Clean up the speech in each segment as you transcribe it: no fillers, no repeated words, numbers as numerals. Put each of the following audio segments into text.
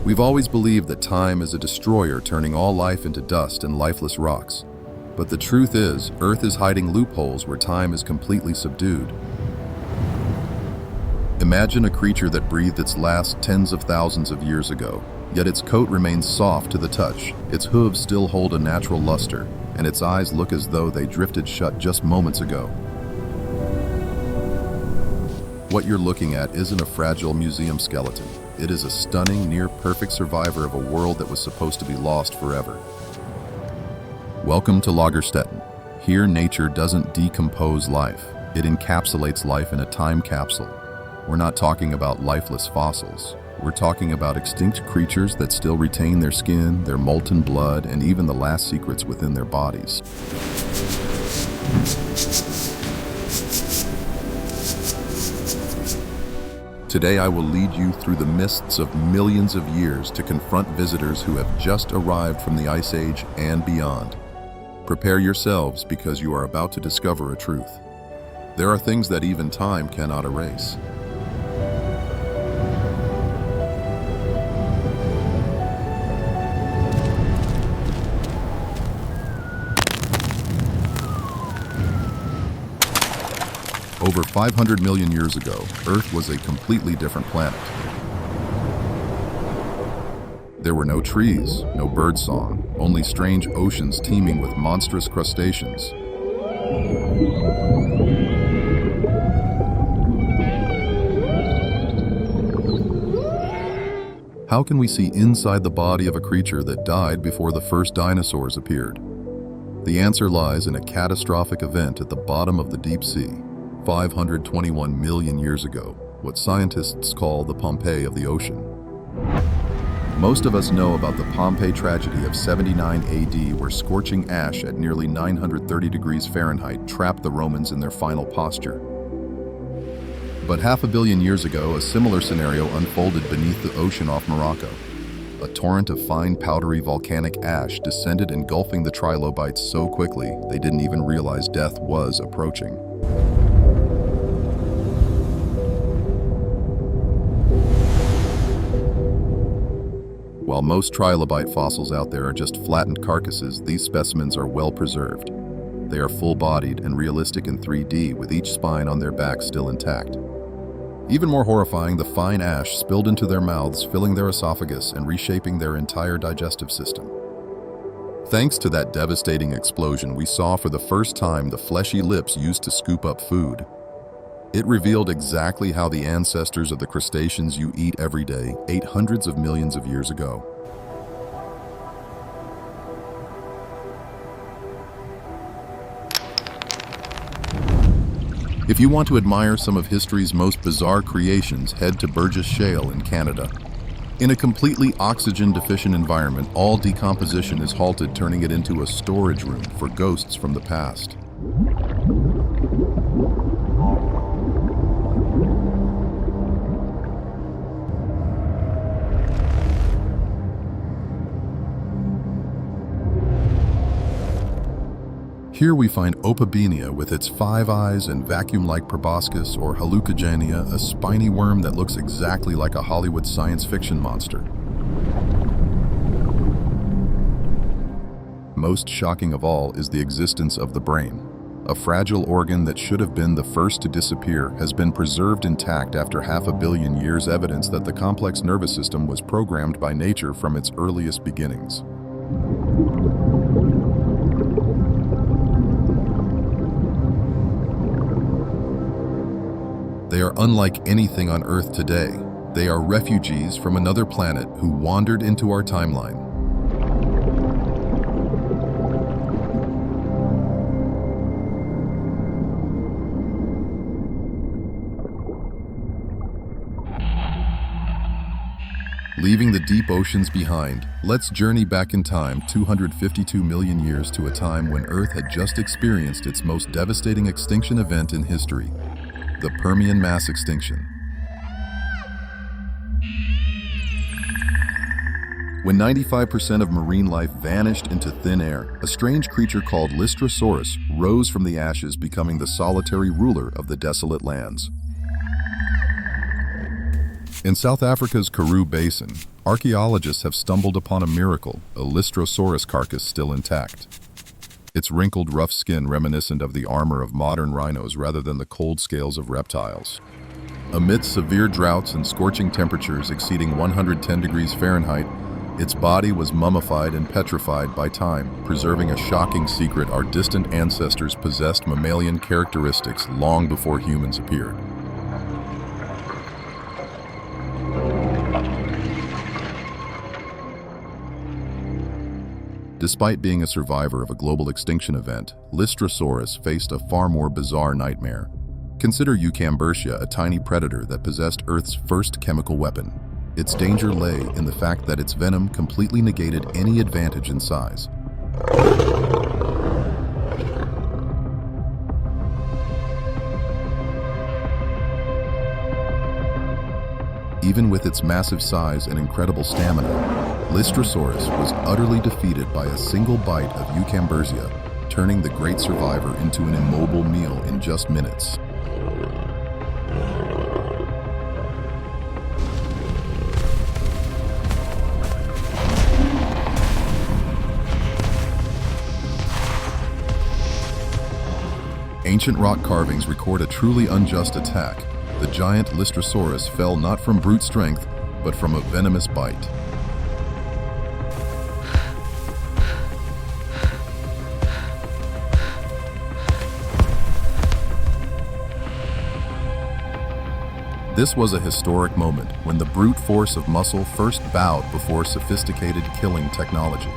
We've always believed that time is a destroyer, turning all life into dust and lifeless rocks. But the truth is, Earth is hiding loopholes where time is completely subdued. Imagine a creature that breathed its last tens of thousands of years ago, yet its coat remains soft to the touch, its hooves still hold a natural luster, and its eyes look as though they drifted shut just moments ago. What you're looking at isn't a fragile museum skeleton. It is a stunning, near-perfect survivor of a world that was supposed to be lost forever. Welcome to Lagerstätten. Here, nature doesn't decompose life. It encapsulates life in a time capsule. We're not talking about lifeless fossils. We're talking about extinct creatures that still retain their skin, their molten blood, and even the last secrets within their bodies. Today I will lead you through the mists of millions of years to confront visitors who have just arrived from the Ice Age and beyond. Prepare yourselves because you are about to discover a truth. There are things that even time cannot erase. Over 500 million years ago, Earth was a completely different planet. There were no trees, no birdsong, only strange oceans teeming with monstrous crustaceans. How can we see inside the body of a creature that died before the first dinosaurs appeared? The answer lies in a catastrophic event at the bottom of the deep sea. 521 million years ago, what scientists call the Pompeii of the ocean. Most of us know about the Pompeii tragedy of 79 AD, where scorching ash at nearly 930 degrees Fahrenheit trapped the Romans in their final posture. But 500 million years ago, a similar scenario unfolded beneath the ocean off Morocco. A torrent of fine, powdery volcanic ash descended, engulfing the trilobites so quickly they didn't even realize death was approaching. While most trilobite fossils out there are just flattened carcasses, these specimens are well preserved. They are full-bodied and realistic in 3D, with each spine on their back still intact. Even more horrifying, the fine ash spilled into their mouths, filling their esophagus and reshaping their entire digestive system. Thanks to that devastating explosion, we saw for the first time the fleshy lips used to scoop up food. It revealed exactly how the ancestors of the crustaceans you eat every day ate hundreds of millions of years ago. If you want to admire some of history's most bizarre creations, head to Burgess Shale in Canada. In a completely oxygen-deficient environment, all decomposition is halted, turning it into a storage room for ghosts from the past. Here we find Opabenia with its 5 eyes and vacuum-like proboscis, or Hallucigenia, a spiny worm that looks exactly like a Hollywood science fiction monster. Most shocking of all is the existence of the brain. A fragile organ that should have been the first to disappear has been preserved intact after 500 million years, evidence that the complex nervous system was programmed by nature from its earliest beginnings. They are unlike anything on Earth today. They are refugees from another planet who wandered into our timeline. Leaving the deep oceans behind, let's journey back in time 252 million years to a time when Earth had just experienced its most devastating extinction event in history. The Permian mass extinction. When 95% of marine life vanished into thin air, a strange creature called Lystrosaurus rose from the ashes, becoming the solitary ruler of the desolate lands. In South Africa's Karoo Basin, Archaeologists have stumbled upon a miracle, a Lystrosaurus carcass still intact. Its wrinkled, rough skin reminiscent of the armor of modern rhinos rather than the cold scales of reptiles. Amidst severe droughts and scorching temperatures exceeding 110 degrees Fahrenheit, its body was mummified and petrified by time, preserving a shocking secret: our distant ancestors possessed mammalian characteristics long before humans appeared. Despite being a survivor of a global extinction event, Lystrosaurus faced a far more bizarre nightmare. Consider Eucambertia, a tiny predator that possessed Earth's first chemical weapon. Its danger lay in the fact that its venom completely negated any advantage in size. Even with its massive size and incredible stamina, Lystrosaurus was utterly defeated by a single bite of Eucambertia, turning the great survivor into an immobile meal in just minutes. Ancient rock carvings record a truly unjust attack. The giant Lystrosaurus fell not from brute strength, but from a venomous bite. This was a historic moment when the brute force of muscle first bowed before sophisticated killing technology.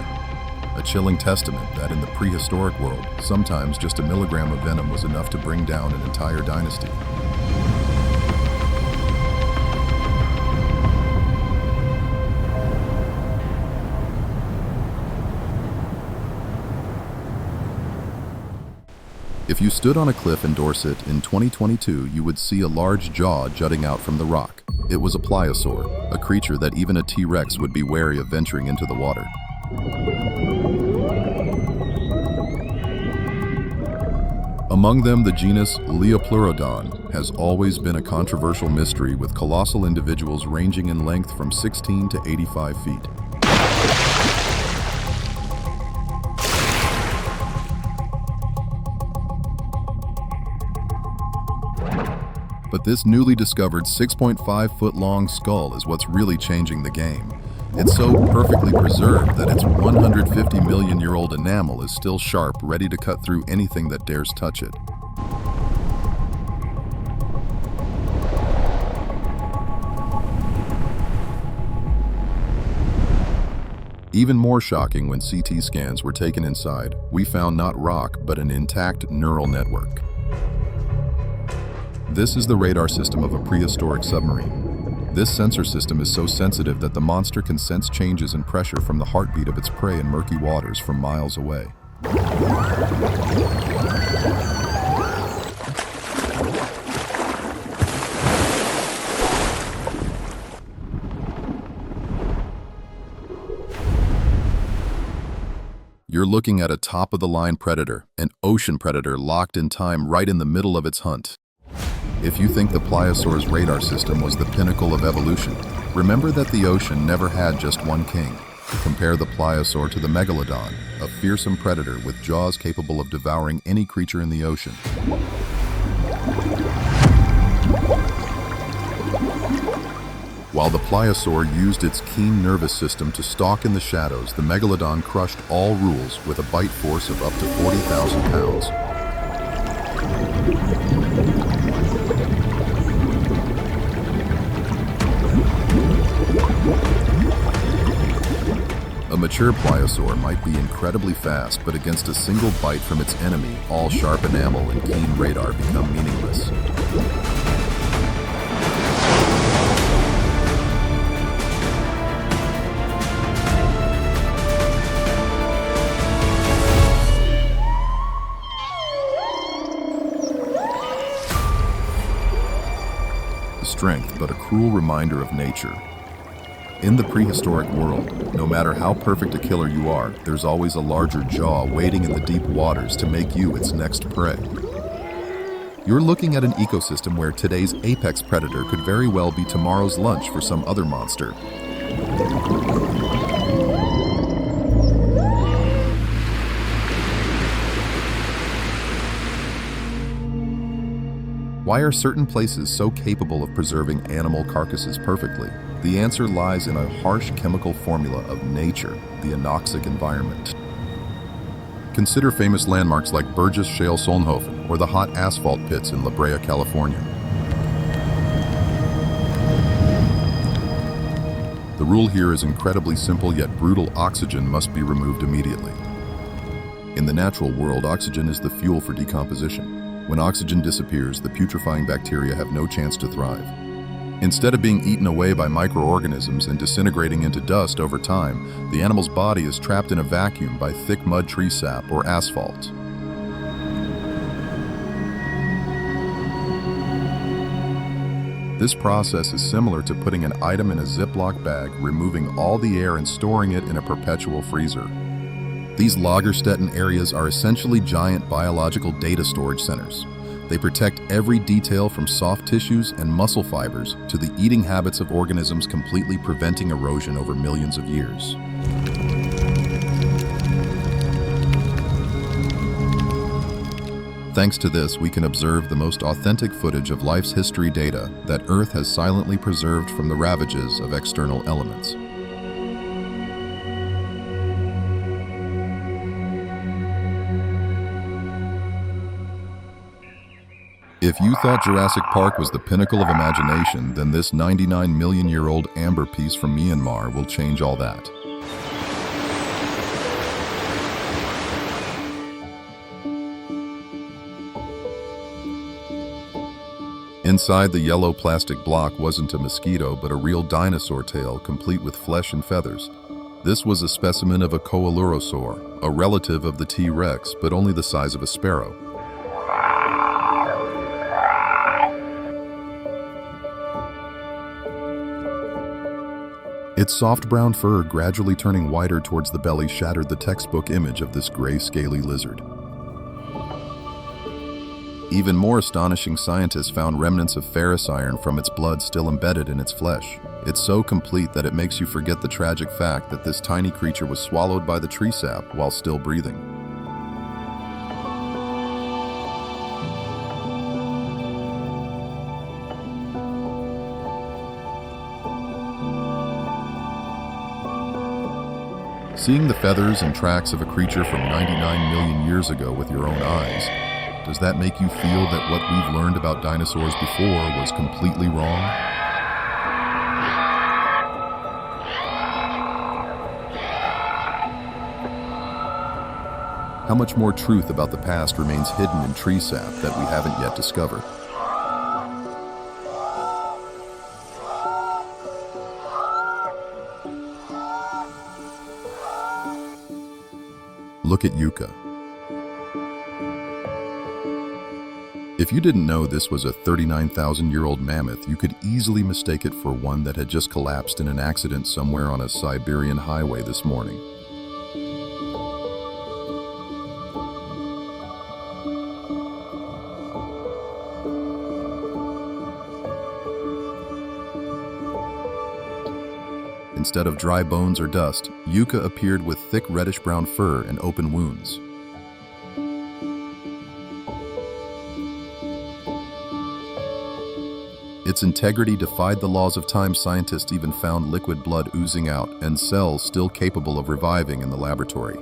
A chilling testament that in the prehistoric world, sometimes just a milligram of venom was enough to bring down an entire dynasty. If you stood on a cliff in Dorset in 2022, you would see a large jaw jutting out from the rock. It was a pliosaur, a creature that even a T-Rex would be wary of venturing into the water. Among them, the genus Leopleurodon has always been a controversial mystery, with colossal individuals ranging in length from 16 to 85 feet. But this newly discovered 6.5-foot-long skull is what's really changing the game. It's so perfectly preserved that its 150-million-year-old enamel is still sharp, ready to cut through anything that dares touch it. Even more shocking, when CT scans were taken inside, we found not rock, but an intact neural network. This is the radar system of a prehistoric submarine. This sensor system is so sensitive that the monster can sense changes in pressure from the heartbeat of its prey in murky waters from miles away. You're looking at a top-of-the-line predator, an ocean predator locked in time right in the middle of its hunt. If you think the pliosaur's radar system was the pinnacle of evolution, remember that the ocean never had just one king. Compare the pliosaur to the megalodon, a fearsome predator with jaws capable of devouring any creature in the ocean. While the pliosaur used its keen nervous system to stalk in the shadows, the megalodon crushed all rules with a bite force of up to 40,000 pounds. A mature pliosaur might be incredibly fast, but against a single bite from its enemy, all sharp enamel and keen radar become meaningless. Strength, but a cruel reminder of nature. In the prehistoric world, no matter how perfect a killer you are, there's always a larger jaw waiting in the deep waters to make you its next prey. You're looking at an ecosystem where today's apex predator could very well be tomorrow's lunch for some other monster. Why are certain places so capable of preserving animal carcasses perfectly? The answer lies in a harsh chemical formula of nature, the anoxic environment. Consider famous landmarks like Burgess Shale Solnhofen or the hot asphalt pits in La Brea, California. The rule here is incredibly simple yet brutal: oxygen must be removed immediately. In the natural world, oxygen is the fuel for decomposition. When oxygen disappears, the putrefying bacteria have no chance to thrive. Instead of being eaten away by microorganisms and disintegrating into dust over time, the animal's body is trapped in a vacuum by thick mud tree sap or asphalt. This process is similar to putting an item in a Ziploc bag, removing all the air and storing it in a perpetual freezer. These Lagerstätten areas are essentially giant biological data storage centers. They protect every detail from soft tissues and muscle fibers to the eating habits of organisms, completely preventing erosion over millions of years. Thanks to this, we can observe the most authentic footage of life's history data that Earth has silently preserved from the ravages of external elements. If you thought Jurassic Park was the pinnacle of imagination, then this 99-million-year-old amber piece from Myanmar will change all that. Inside the yellow plastic block wasn't a mosquito, but a real dinosaur tail, complete with flesh and feathers. This was a specimen of a Coelurosaur, a relative of the T-Rex, but only the size of a sparrow. Its soft brown fur, gradually turning whiter towards the belly, shattered the textbook image of this gray, scaly lizard. Even more astonishing, scientists found remnants of ferrous iron from its blood still embedded in its flesh. It's so complete that it makes you forget the tragic fact that this tiny creature was swallowed by the tree sap while still breathing. Seeing the feathers and tracks of a creature from 99 million years ago with your own eyes, does that make you feel that what we've learned about dinosaurs before was completely wrong? How much more truth about the past remains hidden in tree sap that we haven't yet discovered? Look at Yucca. If you didn't know this was a 39,000-year-old mammoth, you could easily mistake it for one that had just collapsed in an accident somewhere on a Siberian highway this morning. Instead of dry bones or dust, Yucca appeared with thick reddish-brown fur and open wounds. Its integrity defied the laws of time. Scientists even found liquid blood oozing out and cells still capable of reviving in the laboratory.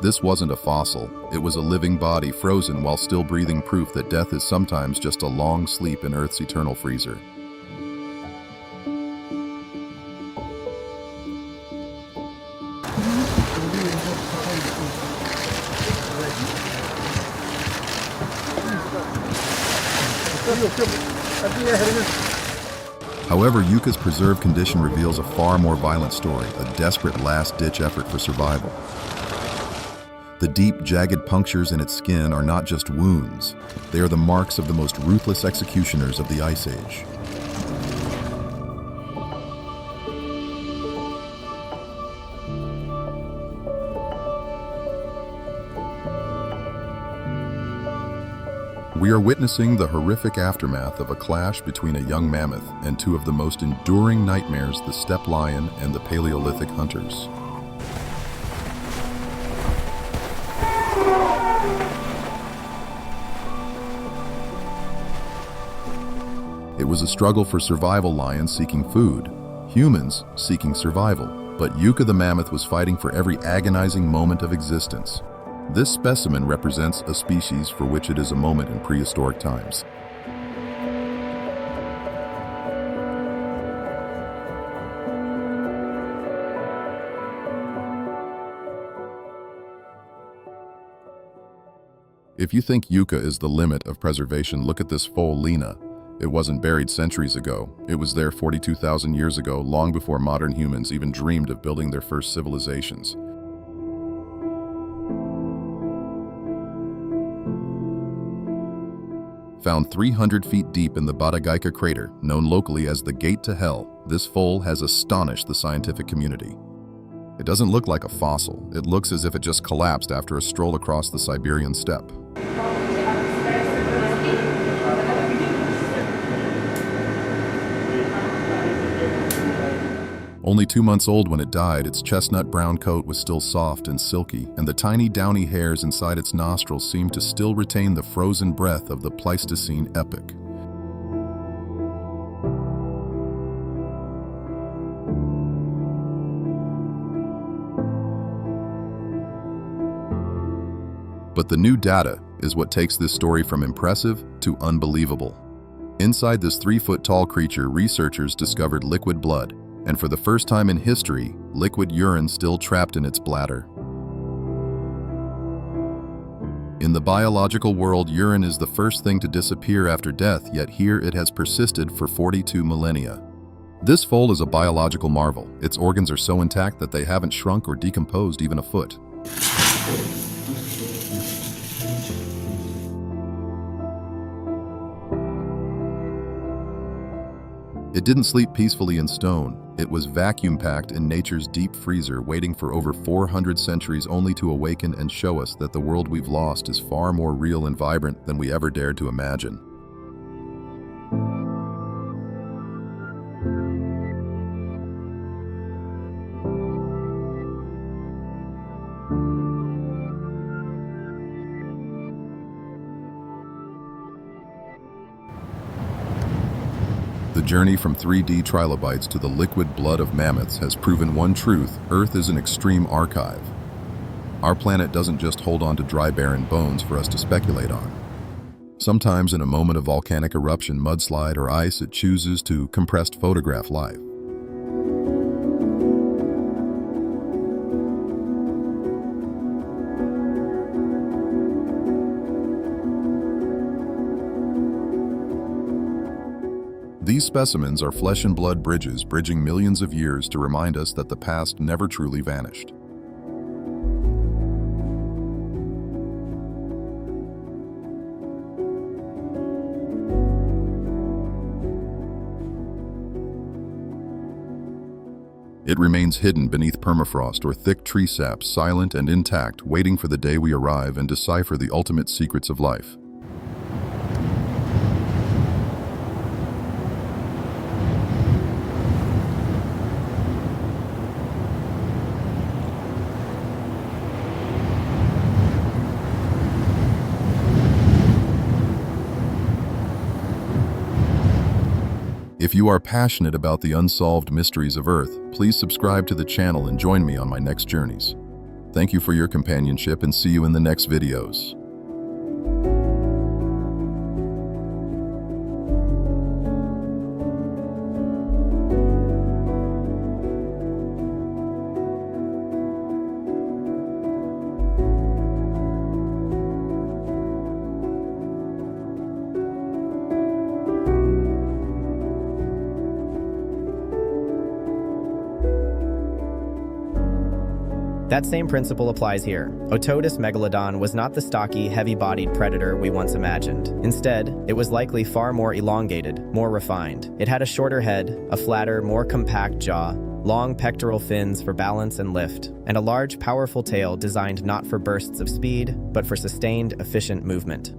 This wasn't a fossil, it was a living body frozen while still breathing, proof that death is sometimes just a long sleep in Earth's eternal freezer. However, Yucca's preserved condition reveals a far more violent story, a desperate last-ditch effort for survival. The deep, jagged punctures in its skin are not just wounds, they are the marks of the most ruthless executioners of the Ice Age. We are witnessing the horrific aftermath of a clash between a young mammoth and two of the most enduring nightmares, the steppe lion and the Paleolithic hunters. It was a struggle for survival, lions seeking food, humans seeking survival, but Yucca the mammoth was fighting for every agonizing moment of existence. This specimen represents a species for which it is a moment in prehistoric times. If you think Yucca is the limit of preservation, look at this foal, Lena. It wasn't buried centuries ago. It was there 42,000 years ago, long before modern humans even dreamed of building their first civilizations. Found 300 feet deep in the Batagaica crater, known locally as the Gate to Hell, this foal has astonished the scientific community. It doesn't look like a fossil. It looks as if it just collapsed after a stroll across the Siberian steppe. Only 2 months old when it died, its chestnut brown coat was still soft and silky, and the tiny downy hairs inside its nostrils seemed to still retain the frozen breath of the Pleistocene epoch. But the new data is what takes this story from impressive to unbelievable. Inside this 3-foot-tall creature, researchers discovered liquid blood, and for the first time in history, liquid urine still trapped in its bladder. In the biological world, urine is the first thing to disappear after death, yet here it has persisted for 42 millennia. This foal is a biological marvel. Its organs are so intact that they haven't shrunk or decomposed even a foot. It didn't sleep peacefully in stone. It was vacuum-packed in nature's deep freezer, waiting for over 400 centuries only to awaken and show us that the world we've lost is far more real and vibrant than we ever dared to imagine. The journey from 3D trilobites to the liquid blood of mammoths has proven one truth: Earth is an extreme archive. Our planet doesn't just hold on to dry, barren bones for us to speculate on. Sometimes in a moment of volcanic eruption, mudslide, or ice, it chooses to compressed photograph life. These specimens are flesh and blood bridges bridging millions of years to remind us that the past never truly vanished. It remains hidden beneath permafrost or thick tree sap, silent and intact, waiting for the day we arrive and decipher the ultimate secrets of life. If you are passionate about the unsolved mysteries of Earth, please subscribe to the channel and join me on my next journeys. Thank you for your companionship and see you in the next videos. That same principle applies here. Otodus megalodon was not the stocky, heavy-bodied predator we once imagined. Instead, it was likely far more elongated, more refined. It had a shorter head, a flatter, more compact jaw, long pectoral fins for balance and lift, and a large, powerful tail designed not for bursts of speed, but for sustained, efficient movement.